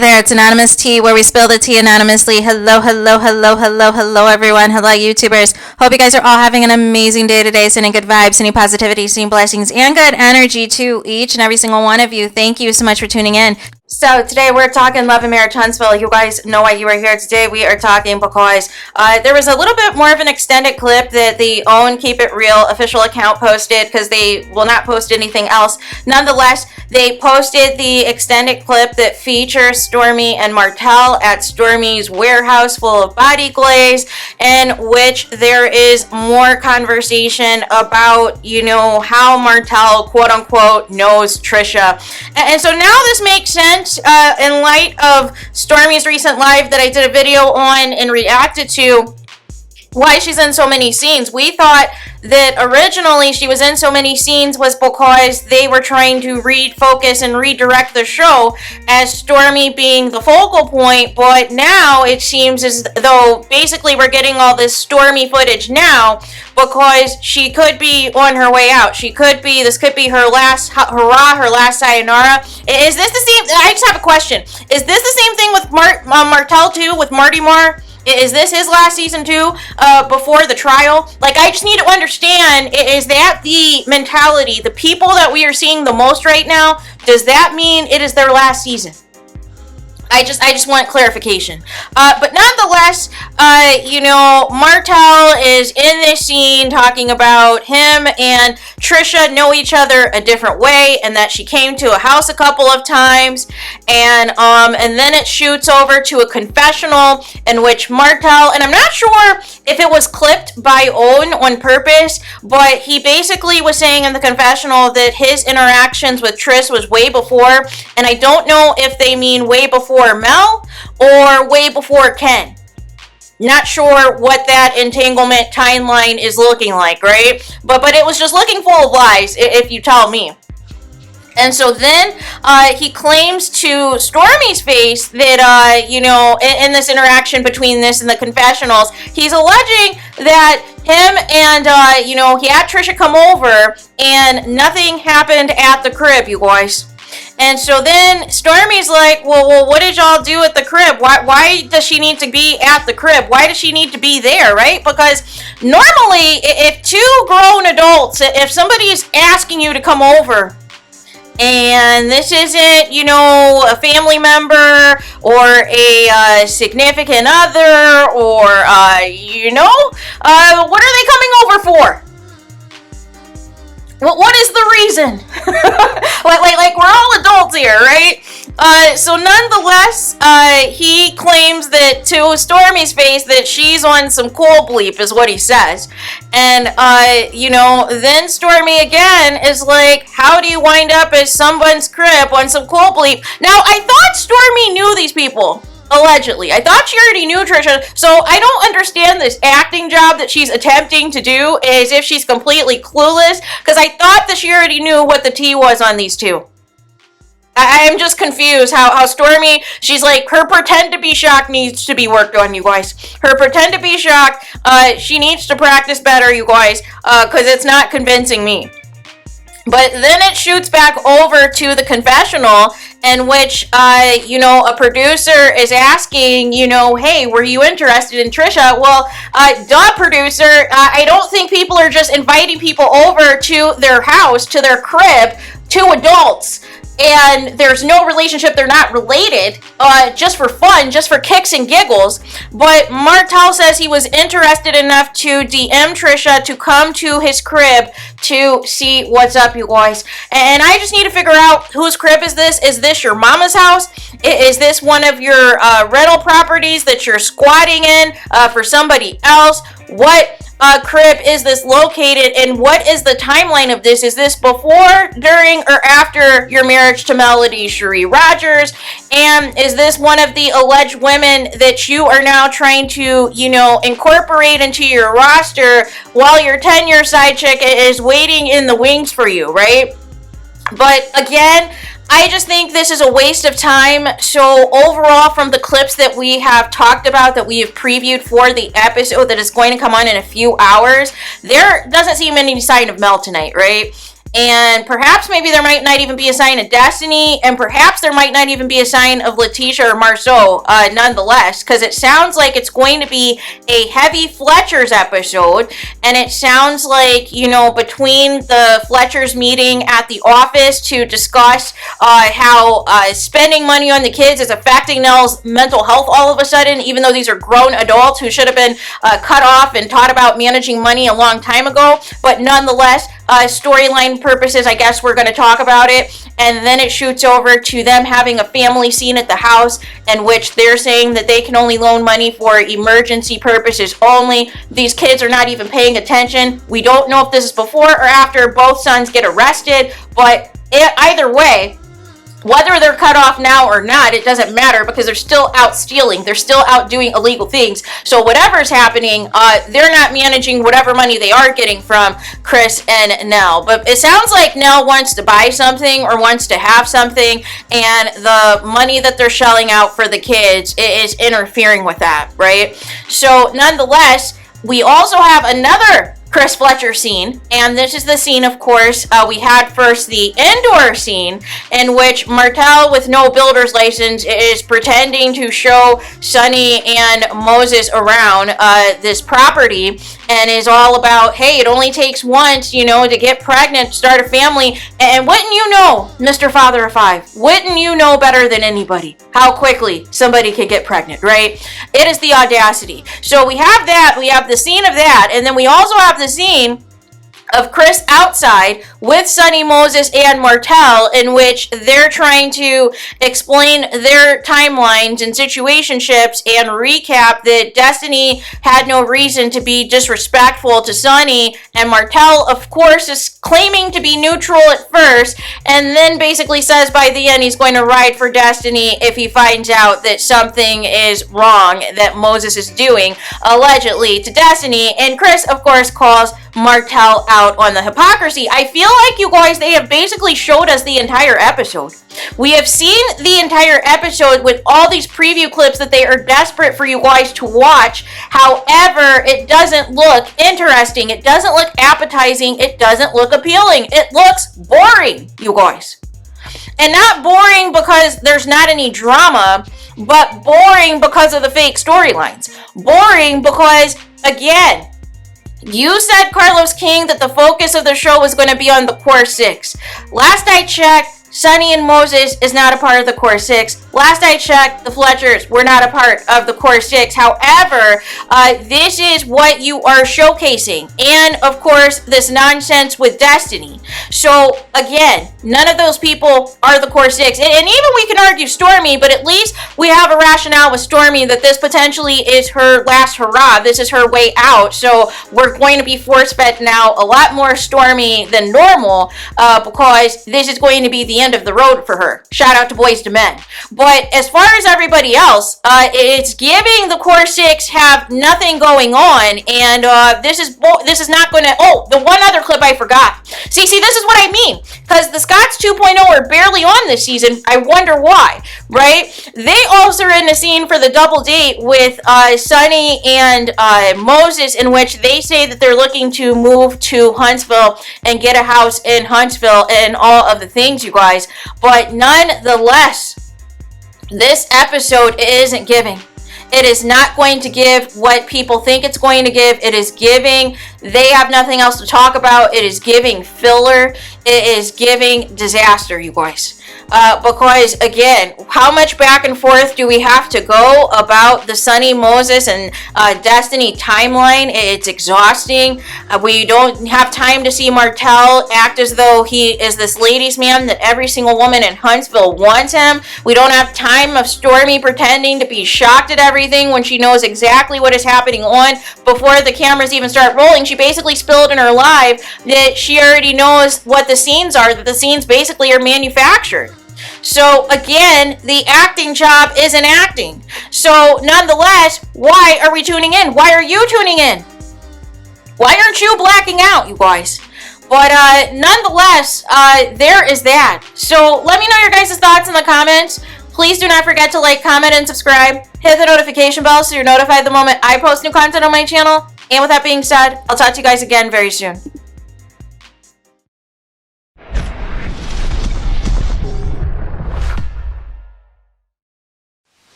there, it's Anonymous Tea, where we spill the tea anonymously. Hello, hello, hello, hello, hello, everyone. Hello, YouTubers. Hope you guys are all having an amazing day today, sending good vibes, sending positivity, sending blessings, and good energy to each and every single one of you. Thank you so much for tuning in. So today we're talking Love and Marriage Huntsville. You guys know why you are here today. We are talking because there was a little bit more of an extended clip that the OWN Keep It Real official account posted, because they will not post anything else. Nonetheless, they posted the extended clip that features STORMI and MARTEL at STORMI's warehouse full of body glaze, in which there is more conversation about, you know, how MARTEL, quote unquote, knows TRICIA. And so now this makes sense in light of STORMI's recent live that I did a video on and reacted to, why she's in so many scenes. We thought that originally she was in so many scenes was because they were trying to refocus and redirect the show as STORMI being the focal point, but now it seems as though basically we're getting all this STORMI footage now because she could be on her way out. This could be her last hurrah, her last sayonara. Is this the same? I just have a question. Is this the same thing with Martel too, with Marty Mar? Is this his last season too, before the trial? Like, I just need to understand, is that the mentality, the people that we are seeing the most right now, does that mean it is their last season? I just want clarification. But nonetheless, you know, Martel is in this scene talking about him and TRICIA know each other a different way, and that she came to a house a couple of times, and then it shoots over to a confessional in which Martel, and I'm not sure if it was clipped by OWN on purpose, but he basically was saying in the confessional that his interactions with Trish was way before, and I don't know if they mean way before Mel or way before Ken. Not sure what that entanglement timeline is looking like, right? But it was just looking full of lies, if you tell me. And so then he claims to STORMI's face that, you know, in this interaction between this and the confessionals, he's alleging that him and, you know, he had TRICIA come over and nothing happened at the crib, you guys. And so then STORMI's like, well, what did y'all do at the crib? Why does she need to be at the crib? Why does she need to be there, right? Because normally, if two grown adults, if somebody's asking you to come over, and this isn't, you know, a family member or a significant other or, you know, what are they coming over for? What is the reason? like we're all adults here, right? So nonetheless, he claims that to STORMI's face that she's on some cool bleep is what he says. And, you know, then STORMI again is like, how do you wind up at someone's crib on some cool bleep? Now, I thought STORMI knew these people. Allegedly. I thought she already knew TRICIA, so I don't understand this acting job that she's attempting to do as if she's completely clueless, because I thought that she already knew what the tea was on these two. I am just confused how STORMI, she's like, her pretend to be shocked needs to be worked on, you guys. Her pretend to be shocked, she needs to practice better, you guys, because it's not convincing me. But then it shoots back over to the confessional in which, you know, a producer is asking, you know, hey, were you interested in TRICIA? Well, duh, producer, I don't think people are just inviting people over to their house, to their crib, two adults, and there's no relationship, they're not related, just for fun, just for kicks and giggles. But Martel says he was interested enough to DM TRICIA to come to his crib to see what's up, you guys. And I just need to figure out, whose crib is this? Is this your mama's house? Is this one of your rental properties that you're squatting in for somebody else? What crib is this located, and what is the timeline of this? Is this before, during, or after your marriage to Melody Cherie Rogers? And is this one of the alleged women that you are now trying to, you know, incorporate into your roster while your 10-year side chick is waiting in the wings for you, right? But again, I just think this is a waste of time. So overall, from the clips that we have talked about, that we have previewed for the episode that is going to come on in a few hours, there doesn't seem any sign of Mel tonight, right? And perhaps maybe there might not even be a sign of Destiny, and perhaps there might not even be a sign of Letitia or Marceau, nonetheless, because it sounds like it's going to be a heavy Fletcher's episode, and it sounds like, you know, between the Fletchers meeting at the office to discuss how spending money on the kids is affecting Nell's mental health all of a sudden, even though these are grown adults who should have been cut off and taught about managing money a long time ago, but nonetheless, storyline purposes, I guess we're going to talk about it. And then it shoots over to them having a family scene at the house in which they're saying that they can only loan money for emergency purposes only. These kids are not even paying attention. We don't know if this is before or after both sons get arrested, but either way, whether they're cut off now or not, it doesn't matter because they're still out stealing. They're still out doing illegal things. So whatever's happening, they're not managing whatever money they are getting from Chris and Nell. But it sounds like Nell wants to buy something or wants to have something, and the money that they're shelling out for the kids is interfering with that, right? So nonetheless, we also have another Chris Fletcher scene, and this is the scene, of course, we had first the indoor scene in which Martel, with no builder's license, is pretending to show Sonny and Moses around this property, and is all about, hey, it only takes once, you know, to get pregnant, start a family, and wouldn't you know, Mr. Father of Five, wouldn't you know better than anybody how quickly somebody can get pregnant, right? It is the audacity. So we have that, we have the scene of that, and then we also have the scene of Chris outside with Sonny, Moses, and Martel, in which they're trying to explain their timelines and situationships and recap that Destiny had no reason to be disrespectful to Sonny, and Martel, of course, is claiming to be neutral at first, and then basically says by the end he's going to ride for Destiny if he finds out that something is wrong that Moses is doing, allegedly, to Destiny, and Chris, of course, calls Martel out on the hypocrisy. I feel like, you guys, they have basically showed us the entire episode. We have seen the entire episode with all these preview clips that they are desperate for you guys to watch. However, it doesn't look interesting. It doesn't look appetizing. It doesn't look appealing. It looks boring, you guys. And not boring because there's not any drama, but boring because of the fake storylines. Boring because, again, you said, Carlos King, that the focus of the show was going to be on the core six. Last I checked, Sonny and Moses is not a part of the core six. Last I checked, the Fletchers were not a part of the core six. However, this is what you are showcasing. And, of course, this nonsense with Destiny. So, again, none of those people are the core six. And even we can argue Stormy, but at least we have a rationale with Stormy that this potentially is her last hurrah. This is her way out. So, we're going to be force-fed now a lot more Stormy than normal because this is going to be the end of the road for her. Shout out to Boys to Men. But as far as everybody else, it's giving the core six have nothing going on, and this is not going to. Oh, the one other clip I forgot. See, this is what I mean. Because the Scots 2.0 are barely on this season. I wonder why, right? They also are in the scene for the double date with Sonny and Moses, in which they say that they're looking to move to Huntsville and get a house in Huntsville and all of the things, you guys. But nonetheless, this episode isn't giving. It is not going to give what people think it's going to give. It is giving, they have nothing else to talk about. It is giving filler. It is giving disaster, you guys. Because, again, how much back and forth do we have to go about the Sonny, Moses, and Destiny timeline? It's exhausting. We don't have time to see Martel act as though he is this ladies' man that every single woman in Huntsville wants him. We don't have time of Stormy pretending to be shocked at everything when she knows exactly what is happening on before the cameras even start rolling. She basically spilled in her live that she already knows what the scenes are, that the scenes basically are manufactured. So, again, the acting job isn't acting. So, nonetheless, why are we tuning in? Why are you tuning in? Why aren't you blacking out, you guys? But, nonetheless, there is that. So, let me know your guys' thoughts in the comments. Please do not forget to like, comment, and subscribe. Hit the notification bell so you're notified the moment I post new content on my channel. And with that being said, I'll talk to you guys again very soon.